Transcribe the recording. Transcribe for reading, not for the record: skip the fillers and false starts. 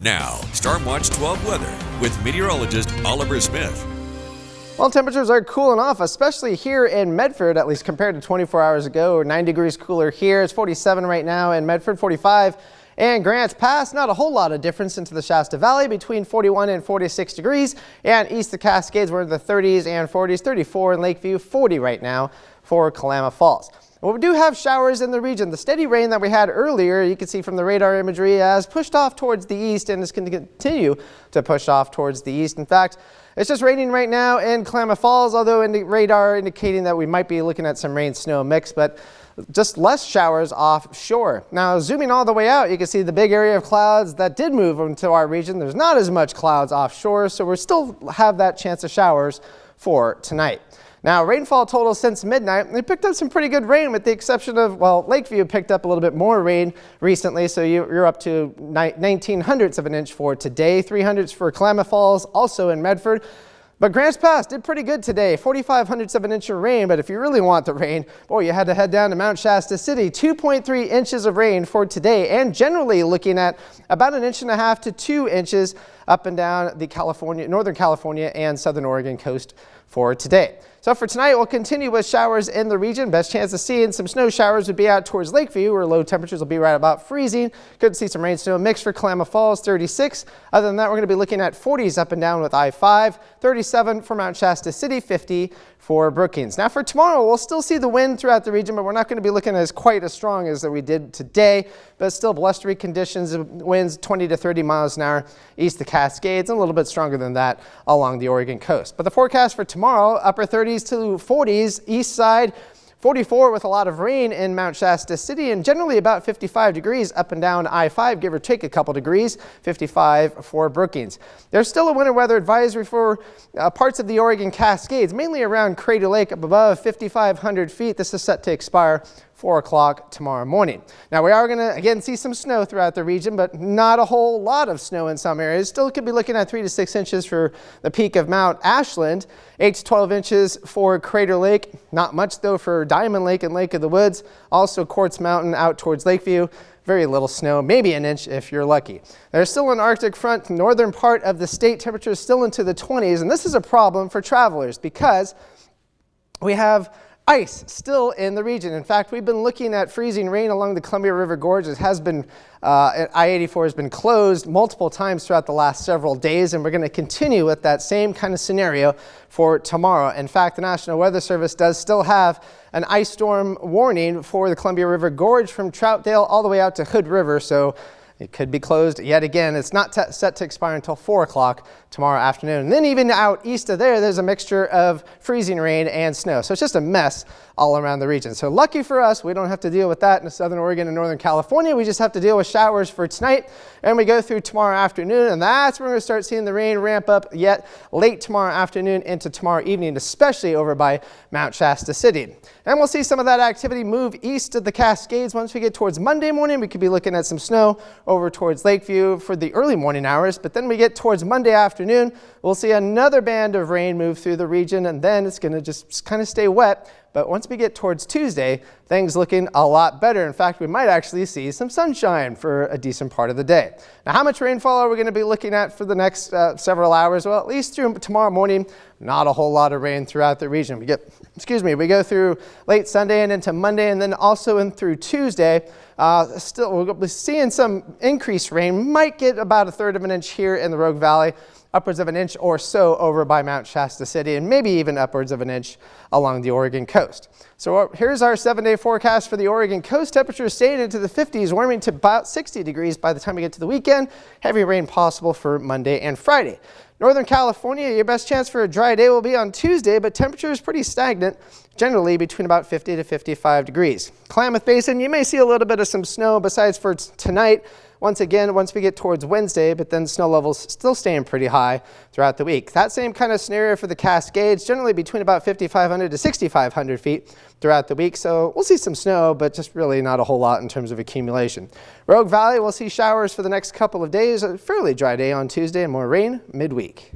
Now, Storm Watch 12 weather with meteorologist Oliver Smith. Well, temperatures are cooling off, especially here in Medford, at least compared to 24 hours ago. We're 9 degrees cooler here. It's 47 right now in Medford, 45. And Grants Pass, not a whole lot of difference into the Shasta Valley, between 41 and 46 degrees. And east of Cascades, we're in the 30s and 40s, 34 in Lakeview, 40 right now for Klamath Falls. Well, we do have showers in the region. The steady rain that we had earlier, you can see from the radar imagery, has pushed off towards the east and is going to continue to push off towards the east. In fact, it's just raining right now in Klamath Falls, although in the radar indicating that we might be looking at some rain-snow mix, but just less showers offshore. Now, zooming all the way out, you can see the big area of clouds that did move into our region. There's not as much clouds offshore, so we still have that chance of showers for tonight. Now, rainfall total since midnight, we picked up some pretty good rain with the exception of, well, Lakeview picked up a little bit more rain recently, so you're up to 1900ths of an inch for today, 300ths for Klamath Falls, also in Medford. But Grants Pass did pretty good today, 4500ths of an inch of rain, but if you really want the rain, boy, you had to head down to Mount Shasta City, 2.3 inches of rain for today, and generally looking at about 1.5 to 2 inches up and down the Northern California and Southern Oregon coast for today. So for tonight, we'll continue with showers in the region. Best chance of seeing some snow showers would be out towards Lakeview, where low temperatures will be right about freezing. Could see some rain snow mix for Klamath Falls, 36. Other than that, we're going to be looking at 40s up and down with I-5, 37 for Mount Shasta City, 50 for Brookings. Now for tomorrow, we'll still see the wind throughout the region, but we're not going to be looking as quite as strong as that we did today, but still blustery conditions, winds 20 to 30 miles an hour east of Cascades, and a little bit stronger than that along the Oregon coast. But the forecast for tomorrow, upper 30s to 40s, east side, 44 with a lot of rain in Mount Shasta City, and generally about 55 degrees up and down I-5, give or take a couple degrees, 55 for Brookings. There's still a winter weather advisory for parts of the Oregon Cascades, mainly around Crater Lake up above 5,500 feet. This is set to expire 4 o'clock tomorrow morning. Now we are going to again see some snow throughout the region, but not a whole lot of snow in some areas. Still could be looking at 3 to 6 inches for the peak of Mount Ashland, 8 to 12 inches for Crater Lake. Not much though for Diamond Lake and Lake of the Woods. Also Quartz Mountain out towards Lakeview. Very little snow, maybe an inch if you're lucky. There's still an Arctic front, northern part of the state, temperatures still into the 20s, and this is a problem for travelers because we have ice still in the region. In fact, we've been looking at freezing rain along the Columbia River Gorge. It has been, I-84 has been closed multiple times throughout the last several days, and we're going to continue with that same kind of scenario for tomorrow. In fact, the National Weather Service does still have an ice storm warning for the Columbia River Gorge from Troutdale all the way out to Hood River, so it could be closed yet again. It's not set to expire until 4 o'clock tomorrow afternoon. And then even out east of there's a mixture of freezing rain and snow. So it's just a mess all around the region. So lucky for us, we don't have to deal with that in Southern Oregon and Northern California. We just have to deal with showers for tonight. And we go through tomorrow afternoon, and that's when we're going to start seeing the rain ramp up yet late tomorrow afternoon into tomorrow evening, especially over by Mount Shasta City. And we'll see some of that activity move east of the Cascades. Once we get towards Monday morning, we could be looking at some snow over towards Lakeview for the early morning hours. But then we get towards Monday afternoon, we'll see another band of rain move through the region, and then it's going to just kind of stay wet. But once we get towards Tuesday, things looking a lot better. In fact, we might actually see some sunshine for a decent part of the day. Now, how much rainfall are we going to be looking at for the next several hours? Well, at least through tomorrow morning, not a whole lot of rain throughout the region. We go through late Sunday and into Monday, and then also in through Tuesday. Still, we'll be seeing some increased rain. Might get about 1/3 of an inch here in the Rogue Valley, upwards of an inch or so over by Mount Shasta City, and maybe even upwards of an inch along the Oregon coast. So here's our 7-day forecast for the Oregon coast. Temperatures staying into the 50s, warming to about 60 degrees by the time we get to the weekend. Heavy rain possible for Monday and Friday. Northern California, your best chance for a dry day will be on Tuesday, but temperature is pretty stagnant, generally between about 50 to 55 degrees. Klamath Basin, you may see a little bit of some snow besides for tonight. Once we get towards Wednesday, but then snow levels still staying pretty high throughout the week. That same kind of scenario for the Cascades, generally between about 5,500 to 6,500 feet throughout the week. So we'll see some snow, but just really not a whole lot in terms of accumulation. Rogue Valley, we'll see showers for the next couple of days. A fairly dry day on Tuesday and more rain midweek.